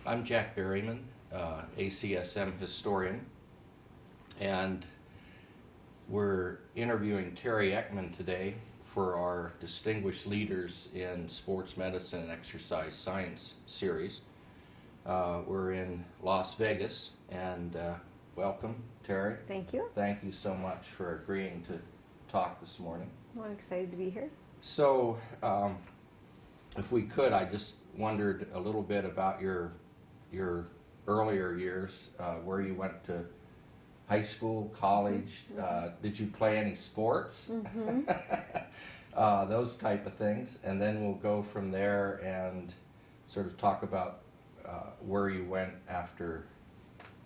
I'm Jack Berryman, ACSM historian, and we're interviewing Terry Eckmann today for our Distinguished Leaders in Sports Medicine and Exercise Science series. We're in Las Vegas, and welcome, Terry. Thank you. Thank you so much for agreeing to talk this morning. Well, I'm excited to be here. So, if we could, I just wondered a little bit about your earlier years, where you went to high school, college. Did you play any sports? Those type of things, and then we'll go from there and sort of talk about where you went after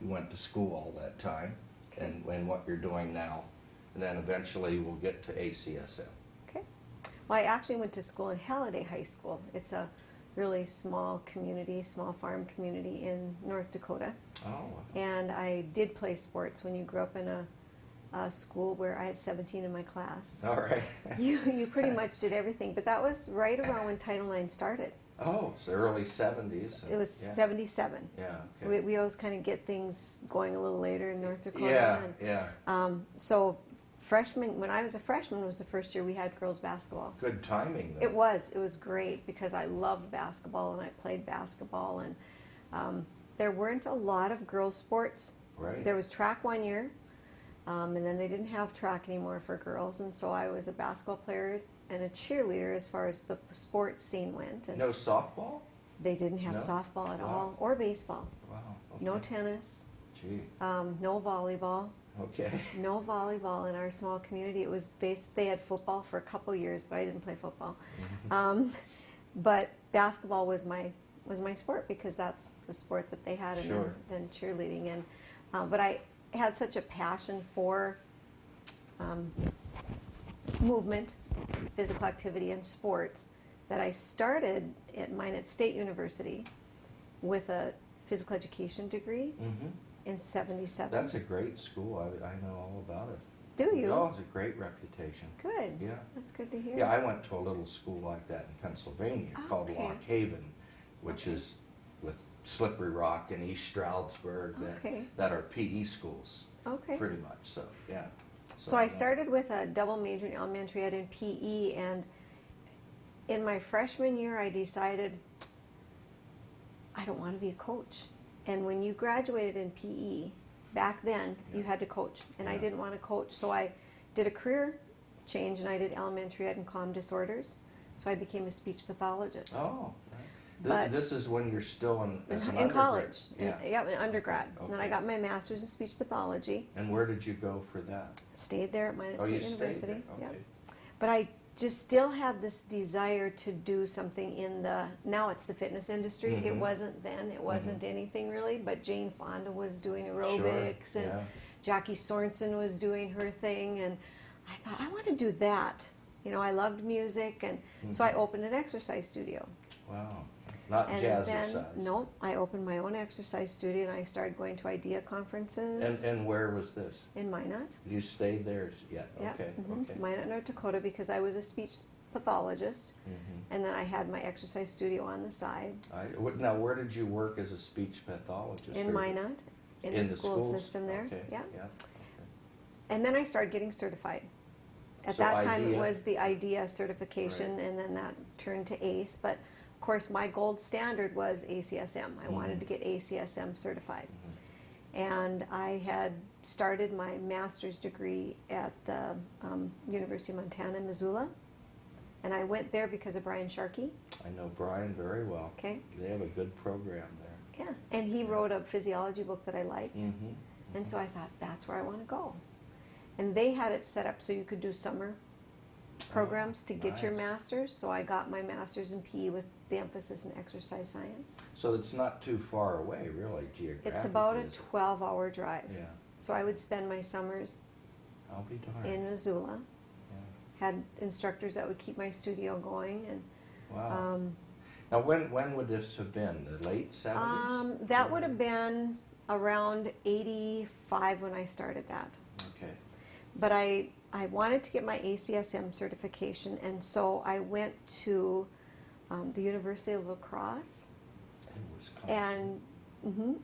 you went to school all that time, and what you're doing now, and then eventually we'll get to ACSM. Okay. Well, I actually went to school in Halliday High School. It's a really small community, small farm community in North Dakota. Oh, wow. And I did play sports. When you grew up in a school where I had 17 in my class, All right. you pretty much did everything. But that was right around when Title IX started. Oh, it's the early 70s. It was 77. Yeah, okay. We always kind of get things going a little later in North Dakota. Yeah, and, yeah. So when I was a freshman was the first year we had girls basketball. Good timing, though. It was great because I loved basketball and I played basketball, and there weren't a lot of girls sports. Right. There was track one year, and then they didn't have track anymore for girls, and so I was a basketball player and a cheerleader as far as the sports scene went. And No softball? they didn't have No? softball at Wow. all, or baseball. Wow. Okay. No tennis, Gee. no volleyball. Okay. No volleyball in our small community. It was they had football for a couple years, but I didn't play football. But basketball was my sport because that's the sport that they had, and Sure. then cheerleading. And but I had such a passion for movement, physical activity, and sports that I started at Minot State University with a physical education degree in '77. That's a great school. I know all about it. Do you? Oh, it's a great reputation. Good. Yeah. That's good to hear. Yeah, I went to a little school like that in Pennsylvania called Okay. Lock Haven, which Okay. is with Slippery Rock and East Stroudsburg Okay. that are PE schools, Okay. pretty much. So, yeah. So I started with a double major in elementary ed and PE, and in my freshman year I decided I don't want to be a coach. And when you graduated in PE, back then you had to coach, and I Yeah. didn't want to coach, so I did a career change and I did elementary ed and comm disorders. So I became a speech pathologist. Oh, right. But- This is when you're still in as an in undergrad. college, Yeah. in undergrad. And then I Okay. got my master's in speech pathology. And where did you go for that? Stayed there at Minot Oh, you State stayed University. there. Yeah. Okay. But I just still had this desire to do something in now it's the fitness industry. It Mhm. wasn't then, it wasn't anything really, but Jane Fonda was doing aerobics, Sure. and Yeah. Jackie Sorensen was doing her thing, and I thought, I want to do that. You know, I loved music, and so I opened an exercise studio. Wow. Not And jazzercise. then, no, I opened my own exercise studio, and I started going to IDEA conferences And where was this? in Minot. You stayed there yet? Yeah, Okay. mhm. Okay. Minot, North Dakota, because I was a speech pathologist, Mhm. and then I had my exercise studio on the side Now, where did you work as a speech pathologist? in Or- Minot, in the school schools? system there. Okay. Yeah, Yeah. Okay. and then I started getting certified. At So that time, it IDEA? was the IDEA certification, Right. and then that turned to ACE. But of course, my gold standard was ACSM. I wanted to get ACSM certified. And I had started my master's degree at the University of Montana, Missoula. And I went there because of Brian Sharkey. I know Brian very well. Okay. They have a good program there. Yeah. And he wrote a physiology book that I liked. Mm-hmm. And so I thought, that's where I want to go. And they had it set up so you could do summer programs to get your nice. master's. So I got my master's in PE with the emphasis in exercise science. So it's not too far away, really, geographically. It's about a is it? 12-hour drive. Yeah. So I would spend my summers I'll be darned. in Missoula. Yeah. Had instructors that would keep my studio going, and Wow. Now, when would this have been? The late 70s? that would have been around 85 when I started that. Okay. But I wanted to get my ACSM certification, and so I went to the University of La Crosse, And Wisconsin.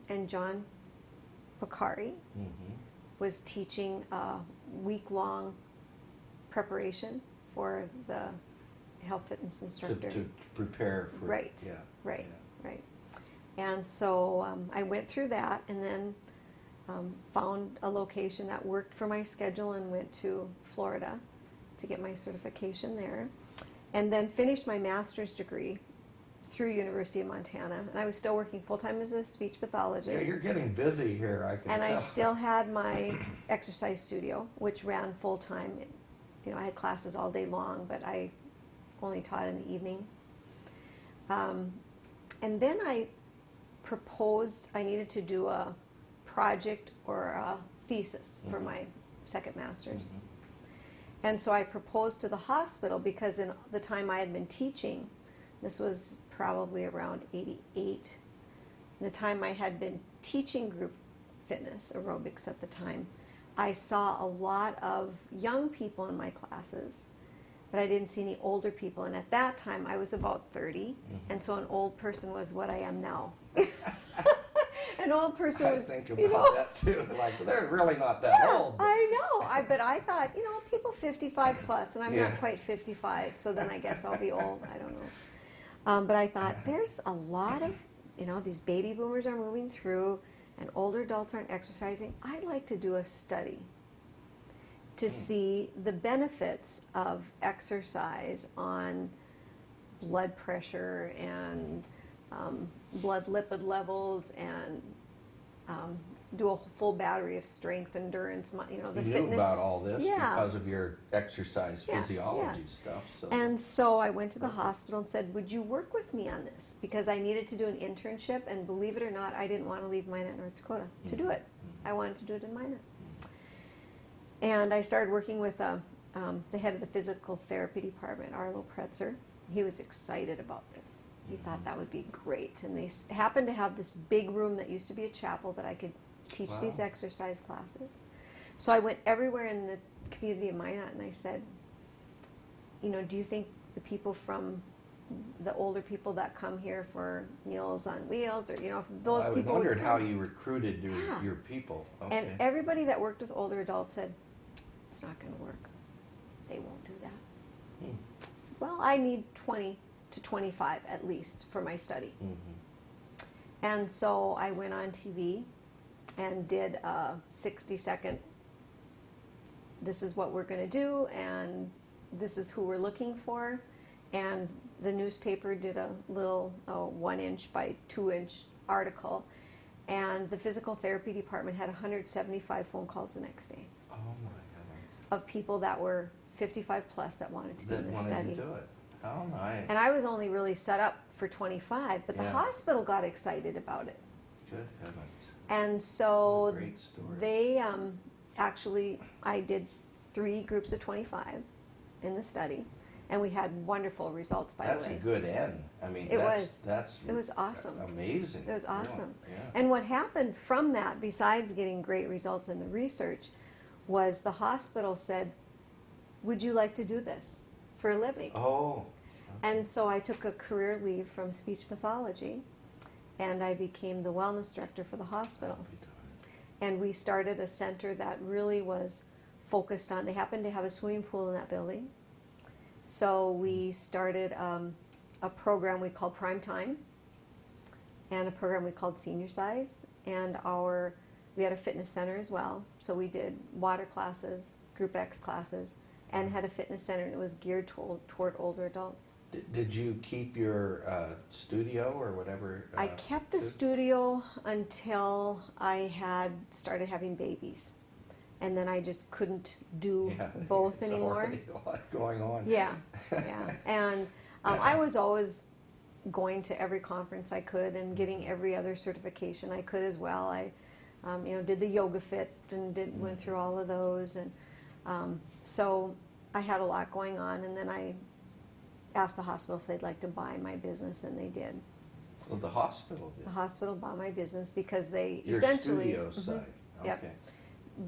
And John Bakari Mm-hmm. was teaching a week-long preparation for the health fitness instructor. To prepare for. Right, Yeah. right, Yeah. right. And so I went through that and then found a location that worked for my schedule and went to Florida to get my certification there. And then finished my master's degree through University of Montana. And I was still working full-time as a speech Yeah, pathologist. you're getting busy here, I can And tell. I still had my exercise studio, which ran full-time. You know, I had classes all day long, but I only taught in the evenings. And then I proposed I needed to do a project or a thesis for my second master's. Mhm. And so I proposed to the hospital because in the time I had been teaching, this was probably around 88, the time I had been teaching group fitness, aerobics at the time, I saw a lot of young people in my classes, but I didn't see any older people. And at that time, I was about 30, and so an old person was what I am now. An old person I was, think you about know, that too. Like, they're really not that yeah, old. I know. But I thought, you know, people 55 plus, and I'm Yeah. not quite 55, so then I guess I'll be old. I don't know. But I thought, there's a lot of, you know, these baby boomers are moving through, and older adults aren't exercising. I'd like to do a study to see the benefits of exercise on blood pressure and blood lipid levels, and do a full battery of strength, endurance, you know, the You fitness. knew about all this Yeah. because of your exercise Yeah, physiology yes. stuff. So. And so I went to the hospital and said, would you work with me on this? Because I needed to do an internship, and believe it or not, I didn't want to leave Minot, North Dakota to do it. I wanted to do it in Minot. And I started working with the head of the physical therapy department, Arlo Pretzer. He was excited about this. He thought that would be great. And they happened to have this big room that used to be a chapel that I could teach these Wow. exercise classes. So I went everywhere in the community of Minot, and I said, you know, do you think the people from the older people that come here for Meals on Wheels, or, you know, if those I people wondered would how come? you recruited Yeah. your people. Okay. And everybody that worked with older adults said, it's not going to work. They won't do that. Hmm. I said, well, I need 20 to 25 at least for my study. Mhm. And so I went on TV and did a 60-second, this is what we're going to do, and this is who we're looking for. And the newspaper did a little 1-inch by 2-inch article, and the physical therapy department had 175 phone calls the next day Oh my goodness. of people that were 55 plus that wanted to be That in this wanted study. to do it. How nice. And I was only really set up for 25, but the Yeah. hospital got excited about it. Good heavens. And so Great story. they actually, I did 3 groups of 25 in the study, and we had wonderful results, by That's the way. a good end. I mean, It that's It was awesome. Amazing. It was Really. awesome. Yeah. And what happened from that, besides getting great results in the research, was the hospital said, would you like to do this for a living? Oh. And so I took a career leave from speech pathology, and I became the wellness director for the hospital. And we started a center that really was focused on, they happened to have a swimming pool in that building. So we started a program we called Prime Time, and a program we called Senior Size, and we had a fitness center as well. So we did water classes, Group X classes, and had a fitness center, and it was geared toward older adults. Did you keep your studio or whatever? I kept the studio until I had started having babies, and then I just couldn't do both it's anymore. already a lot going on. Yeah, yeah. And I was always going to every conference I could and getting every other certification I could as well. I, did the Yoga Fit and went through all of those, and so I had a lot going on. And then I asked the hospital if they'd like to buy my business, and they did. Well, the hospital did. The hospital bought my business because they Your essentially studio side. Yep. Okay.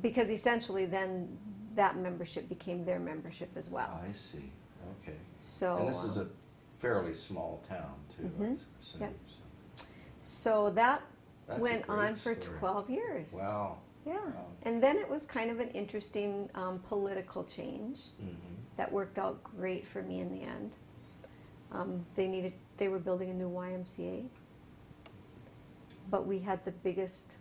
because essentially then that membership became their membership as well. I see. Okay. So And this is a fairly small town too. Mhm. I assume, Yep. so. So that That's a went great on for story. 12 years. Wow. Yeah. Wow. And then it was kind of an interesting political change Mm-hmm. that worked out great for me in the end. They were building a new YMCA, but we had the biggest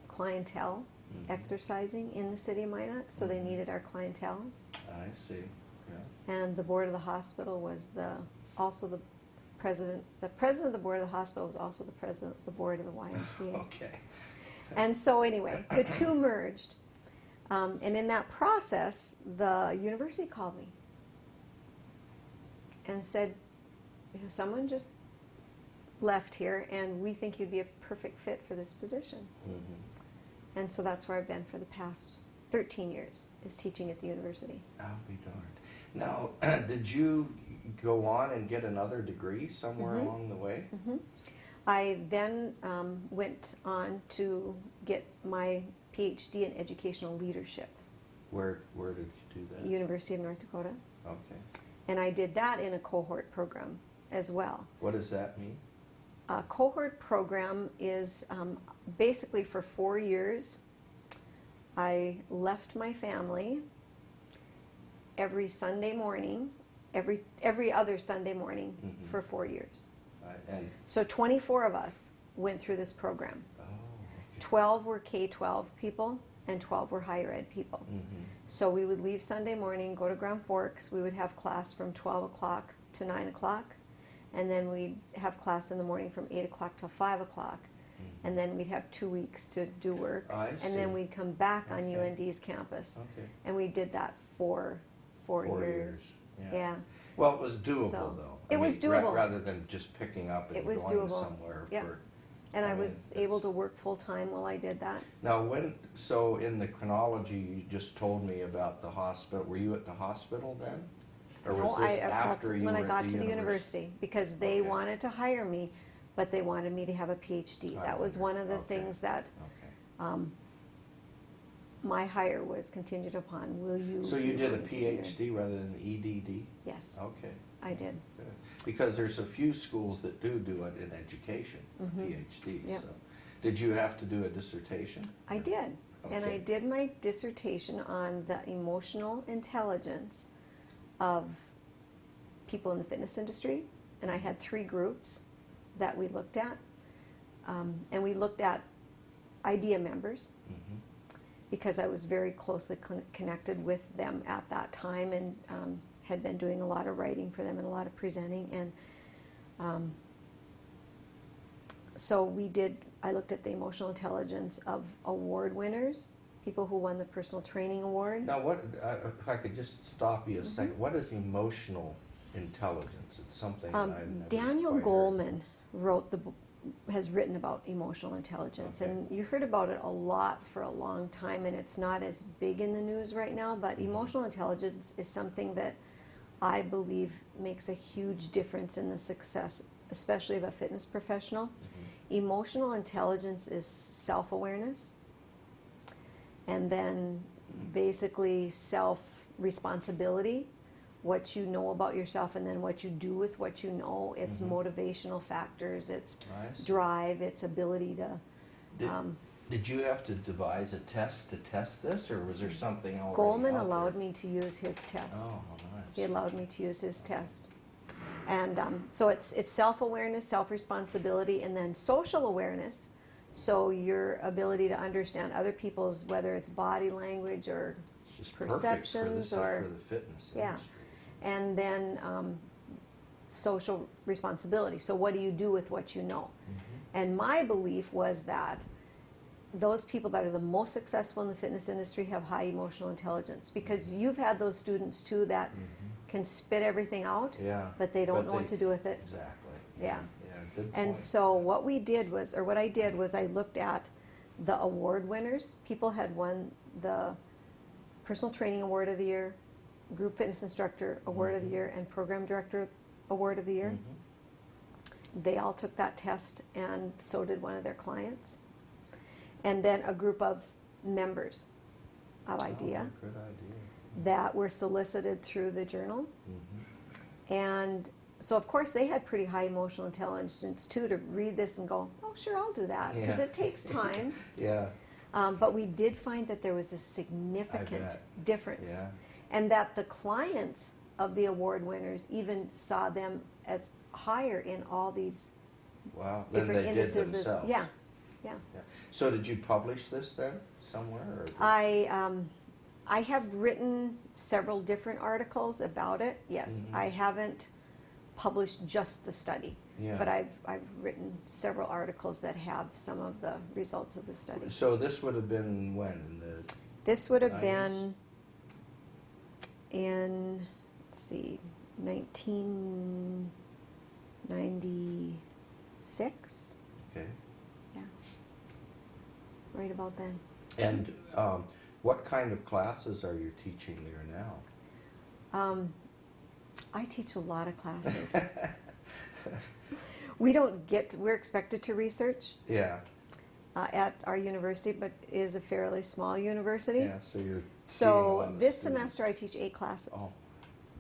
clientele Mm-hmm. exercising in the city of Minot, so they Mhm. needed our clientele. I see. Yeah. And the board of the hospital was also the president. The president of the board of the hospital was also the president of the board of the YMCA. Okay. And so anyway, the two merged. And in that process, the university called me and said, you know, someone just left here and we think you'd be a perfect fit for this position. Mm-hmm. And so that's where I've been for the past 13 years, is teaching at the university. I'll be darned. Now, did you go on and get another degree somewhere Mhm. along the way? Mhm. I then went on to get my Ph.D. in educational leadership, Where did you do that? University of North Dakota. Okay. And I did that in a cohort program as well. What does that mean? A cohort program is basically for 4 years. I left my family every Sunday morning, every other Sunday morning Mhm. for 4 years. And So 24 of us went through this program. oh, okay. 12 were K-12 people and 12 were higher ed people. Mm-hmm. So we would leave Sunday morning, go to Grand Forks. We would have class from 12 o'clock to 9 o'clock. And then we'd have class in the morning from 8 o'clock till 5 o'clock. Mm-hmm. And then we'd have 2 weeks to do work. I And then see. we'd come back on Okay. UND's campus. Okay. And we did that for 4 years. Yeah. Well, it was doable So, though. it was doable. Rather than just picking up and It was going doable. somewhere Yeah. for. And I mean, was able to work full-time while I did that. Now, so in the chronology, you just told me about the hospital. Were you at the hospital then? Or No, was this that's after you when were I at got the to the university, because they Okay. wanted to hire me, but they wanted me to have a PhD. I That was wondered. one of the Okay. things that Okay. my hire was contingent upon. Will you? So you be did a willing to do your- PhD rather than EDD? Yes, Okay. I did. Good. Because there's a few schools that do it in education, Mhm. PhDs. Yep. So. Did you have to do a dissertation? I did. And I Okay. did my dissertation on the emotional intelligence of people in the fitness industry. And I had 3 groups that we looked at. And we looked at IDEA members, Mhm. because I was very closely connected with them at that time, and had been doing a lot of writing for them and a lot of presenting. And so I looked at the emotional intelligence of award winners, people who won the personal training award. Now, if I could just stop you a Mm-hmm. second, what is emotional intelligence? It's something that I've never Daniel quite heard. Goleman has written about emotional intelligence, Okay. and you heard about it a lot for a long time, and it's not as big in the news right now, but Mhm. emotional intelligence is something that I believe makes a huge difference in the success, especially of a fitness professional. Mhm. Emotional intelligence is self-awareness, and then basically self-responsibility, what you know about yourself, and then what you do with what you know. It's Mhm. motivational factors, it's I see. drive, it's ability to. Did, um, did you have to devise a test to test this, or was there something already Goleman out allowed there? me to use his test. Oh, He nice. allowed me to use his test. And so it's self-awareness, self-responsibility, and then social awareness. So your ability to understand other people's, whether it's body language or, It's just perceptions perfect or- for the fitness yeah. industry. and then social responsibility. So what do you do with what you know? Mhm. And my belief was that those people that are the most successful in the fitness industry have high emotional intelligence, because you've had those students too that Mhm. can spit everything out, Yeah. but they don't know what to do with it. Exactly. Yeah. Yeah, good And point. so what I did was I looked at the award winners. People had won the Personal Training Award of the Year, Group Fitness Instructor Award of the Mhm. Year, and Program Director Award of the Year. Mhm. They all took that test, and so did one of their clients. And then a group of members of IDEA Oh, good idea. that were solicited through the journal. Mhm. And so of course they had pretty high emotional intelligence too, to read this and go, oh sure, I'll do that, because Yeah. it takes time. Yeah, But we did find that there was a I significant bet. difference, Yeah. and that the clients of the award winners even saw them as higher in all these Wow. Then different they did indices. themselves. Yeah. Yeah. So did you publish this then somewhere? Or I have written several different articles about it. Yes, Mhm. I haven't published just the study, Yeah. but I've written several articles that have some of the results of the study. So this would have been when? In the This would have 90s? been in, let's see, 1996. Okay. Yeah, right about then. And what kind of classes are you teaching there now? I teach a lot of classes. We're expected to research Yeah. at our university, but it is a fairly small university. Yeah. So you're. seeing a lot So of this students. semester I teach 8 classes. Oh,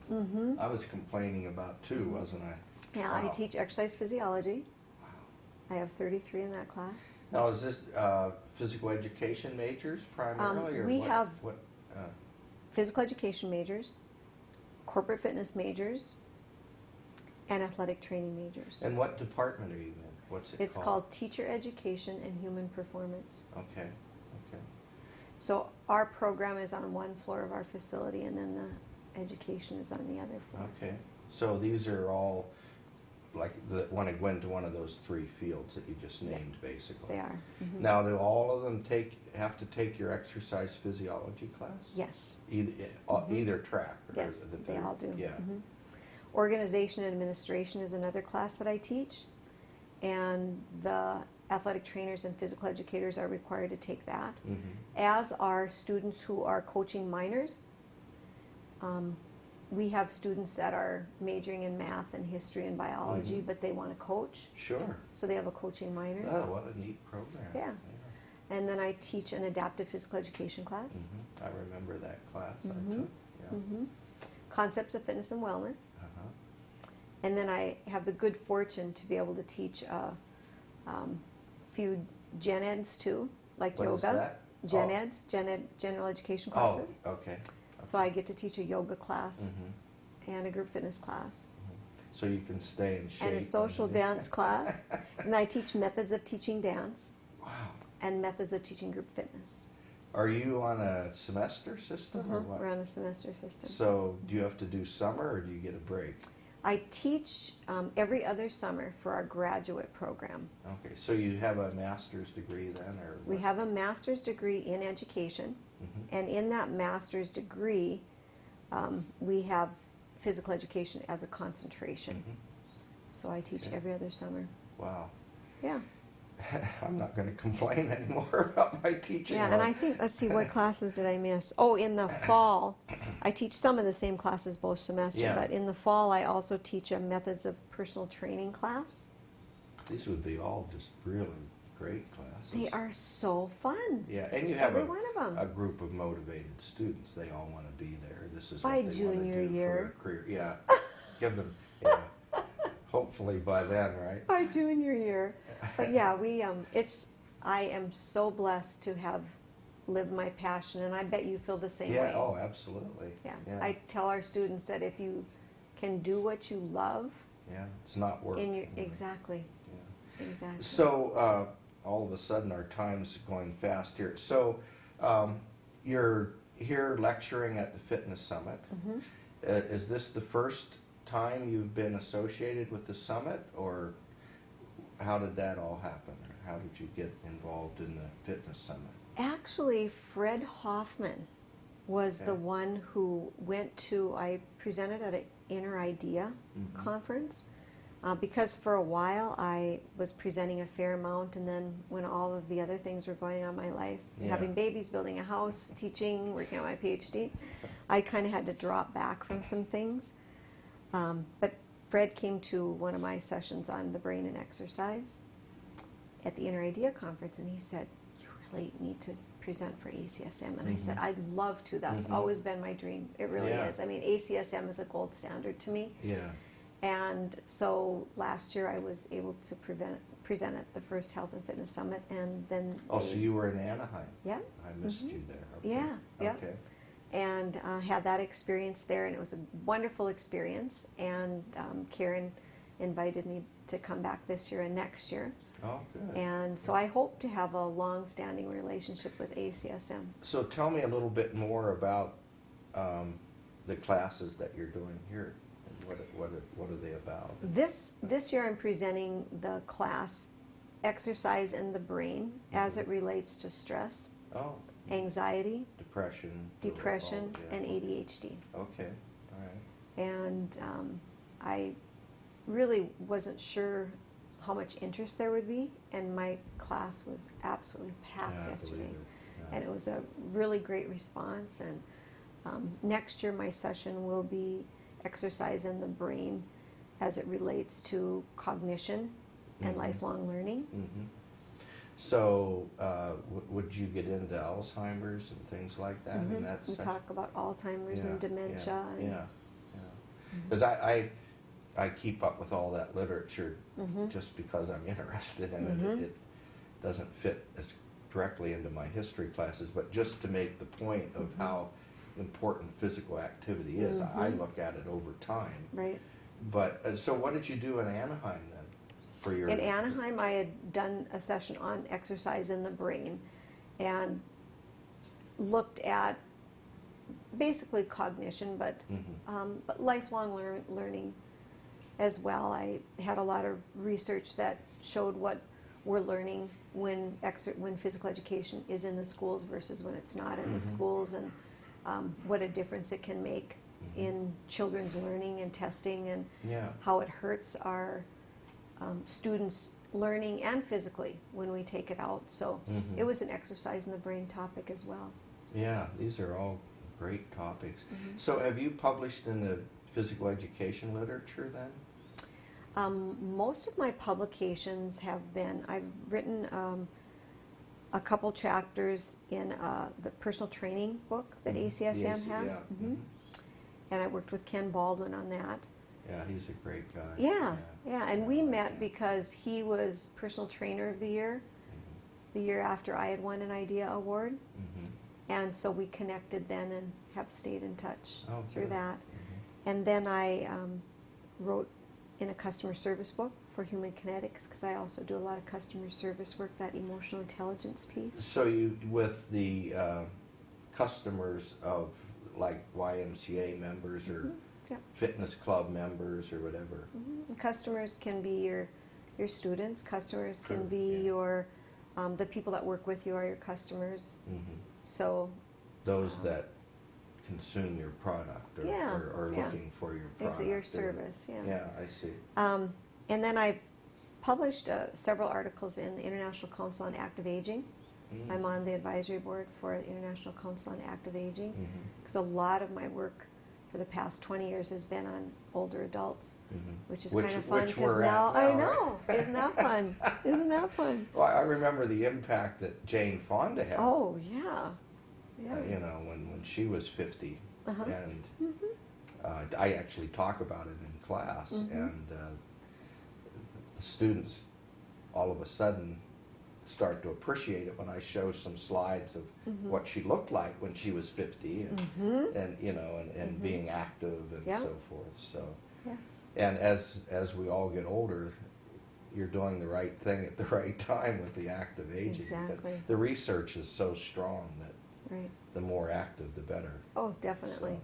Mm-hmm. I was complaining about 2, wasn't I? Yeah, I Wow. teach exercise physiology. Wow. I have 33 in that class. Now, is this physical education majors primarily, or we what? have- What? Physical education majors, corporate fitness majors, and athletic training majors. And what department are you in? What's it It's called Teacher Education and Human Performance. Okay. Okay. So our program is on one floor of our facility, and then the education is on the other floor. Okay. So these are all like want to go into one of those 3 fields that you just Yeah. named, basically. They are. Mhm. Now, do all of them have to take your exercise physiology class? Yes. Either track? Or Yes, the they third? all do. Yeah. Mhm. Organization and administration is another class that I teach, and the athletic trainers and physical educators are required to take that, Mhm. as are students who are coaching minors. We have students that are majoring in math and history and biology, Mhm. but they want to coach, Sure. so they have a coaching minor. Oh, what a neat program. Yeah. And then I teach an adaptive physical education class. Mhm. I remember that class I Mhm. took. Yeah. hmm Concepts of fitness and wellness. Uh-huh. And then I have the good fortune to be able to teach a few gen eds too, like What is yoga. that? Gen Oh. eds, general education Oh, classes. okay. So I get to teach a yoga class Mhm. and a group fitness class So you can stay in shape. and a social underneath. dance class. And I teach methods of teaching dance Wow. and methods of teaching group fitness. Are you on a semester system or what? We're on a semester system. So do you have to do summer or do you get a break? I teach every other summer for our graduate program. Okay, so you have a master's degree then, or We what? have a master's degree in education, Mhm. and in that master's degree, we have physical education as a concentration. Mhm. So I teach Okay. every other summer. Wow. Yeah. I'm not going to complain anymore about my teaching. Yeah, and I think, let's see, what classes did I miss? Oh, in the fall, I teach some of the same classes both semester, Yeah. but in the fall, I also teach a methods of personal training class. These would be all just really great classes. They are so fun. Yeah, and you have Every one of them. a group of motivated students. They all want to be there. This is By what they want to junior do year. for a career. Yeah, give them. Yeah. Hopefully by then, right? My junior year. But yeah, I am so blessed to have lived my passion, and I bet you feel the same Yeah. way. Oh, absolutely. Yeah. I tell our students that if you can do what you love, Yeah. It's not work. exactly, Yeah. exactly. So all of a sudden our time's going fast here. So you're here lecturing at the Fitness Summit. Mhm. Is this the first time you've been associated with the summit, or how did that all happen? Or how did you get involved in the Fitness Summit? Actually, Fred Hoffman was the Okay. one who I presented at an Inner Idea Mhm. conference, because for a while I was presenting a fair amount, and then when all of the other things were going on in my life, Yeah. having babies, building a house, teaching, working on my Ph.D., I kind of had to drop back from some things. But Fred came to one of my sessions on the brain and exercise at the Inner Idea conference, and he said, "You really need to present for ACSM." And I said, Mhm. "I'd love to. That's Mhm. always been my dream. It really Yeah. is. I mean, ACSM is a gold standard to me." Yeah. And so last year I was able to present at the first Health and Fitness Summit, and then Oh, so you were in Anaheim? yeah, I missed you there. Okay. yeah, yeah. Okay. And had that experience there, and it was a wonderful experience. And Karen invited me to come back this year and next year. Oh, good. And so I hope to have a long-standing relationship with ACSM. So tell me a little bit more about the classes that you're doing here. And what are they about? This year I'm presenting the class Exercise in the Brain as it relates to stress, Oh, anxiety, depression. depression, Oh, yeah. and ADHD. Okay, all right. And I really wasn't sure how much interest there would be, and my class was absolutely packed Yeah, I yesterday. believe it. Yeah. And it was a really great response. And next year my session will be Exercise in the Brain as it relates to cognition and Mhm. lifelong learning. Mm-hmm. So, would you get into Alzheimer's and things like that in that We section? talk about Alzheimer's and dementia. Yeah, And, yeah. Because I keep up with all that literature just because I'm interested in it. It doesn't fit as directly into my history classes, but just to make the point of how important physical activity is, I look at it over time. Right. But so, what did you do in Anaheim then? For your In Anaheim, I had done a session on exercise in the brain and looked at basically cognition, but lifelong learning as well. I had a lot of research that showed what we're learning when physical education is in the schools versus when it's not in the schools, and what a difference it can make in children's learning and testing, and Yeah. how it hurts our students learning and physically when we take it out. So it was an exercise in the brain topic as well. Yeah, these are all great topics. So have you published in the physical education literature then? Most of my publications have been, I've written a couple chapters in the personal training book that ACSM has. Yeah. And I worked with Ken Baldwin on that. Yeah, he's a great guy. Yeah. And we met because he was Personal Trainer of the Year, the year after I had won an IDEA award. And so we connected then and have stayed in touch through good. that. And then I wrote in a customer service book for Human Kinetics, because I also do a lot of customer service work, that emotional intelligence piece. So you, with the customers of like YMCA members or Yep. fitness club members or whatever. Customers can be your students. Customers can Sure, be yeah. your the people that work with you are your customers. So Those that consume your product or, Yeah, or yeah. looking for your it's product. your or- service. Yeah. Yeah, I see. And then I published several articles in the International Council on Active Aging. I'm on the advisory board for the International Council on Active Aging, because a lot of my work for the past 20 years has been on older adults, which is kind of fun, which because we're at now, now, I right? know, isn't that fun? Isn't that fun? Well, I remember the impact that Jane Fonda had. Oh, yeah. Yeah. You know, when she was 50, Uh-huh. and I actually talk about it in class, and the students all of a sudden start to appreciate it when I show some slides of what she looked like when she was 50, and you know, and being active and Yeah. so forth. So, Yes. and as we all get older, you're doing the right thing at the right time with the active aging. because Exactly. The research is so strong that Right. the more active, the better. Oh, definitely. So,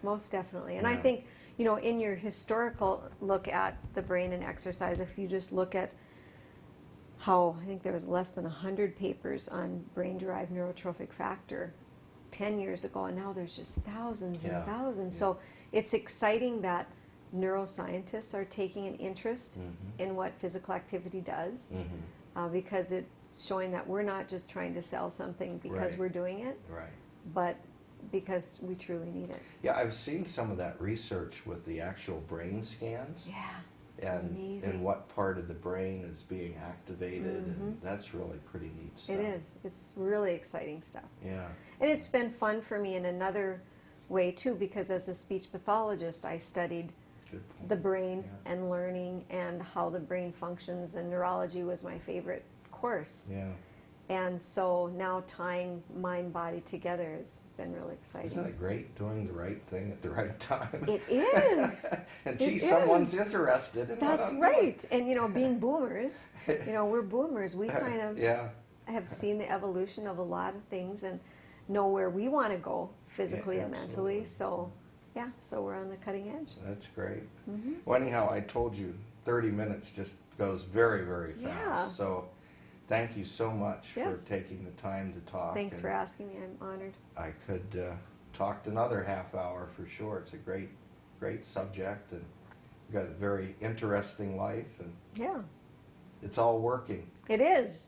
Most definitely. And I Yeah. think, in your historical look at the brain and exercise, if you just look at how, I think there was less than 100 papers on brain-derived neurotrophic factor 10 years ago, and now there's just thousands Yeah. and thousands. Yeah. So it's exciting that neuroscientists are taking an interest in what physical activity does, because it's showing that we're not just trying to sell something because Right. we're doing it, Right. but because we truly need it. Yeah, I've seen some of that research with the actual brain scans. Yeah. And amazing. what part of the brain is being activated, and that's really pretty neat stuff. It is. It's really exciting stuff. Yeah. And it's been fun for me in another way too, because as a speech pathologist, I studied good point. the brain Yeah. and learning and how the brain functions, and neurology was my favorite course. Yeah. And so now tying mind body together has been really exciting. Isn't it great doing the right thing at the right time? It is. And It gee, is. someone's interested in what That's I'm right. And being boomers, we're boomers. We kind of Yeah. have seen the evolution of a lot of things and know where we want to go physically and mentally. absolutely. So, yeah, so we're on the cutting edge. That's great. Hmm. Well, anyhow, I told you 30 minutes just goes very, very fast. Yeah. So thank you so much Yes. for taking the time to talk. Thanks for and asking me. I'm honored. I could talk another half hour for sure. It's a great, great subject, and you've got a very interesting life, and Yeah, it's all working. it is.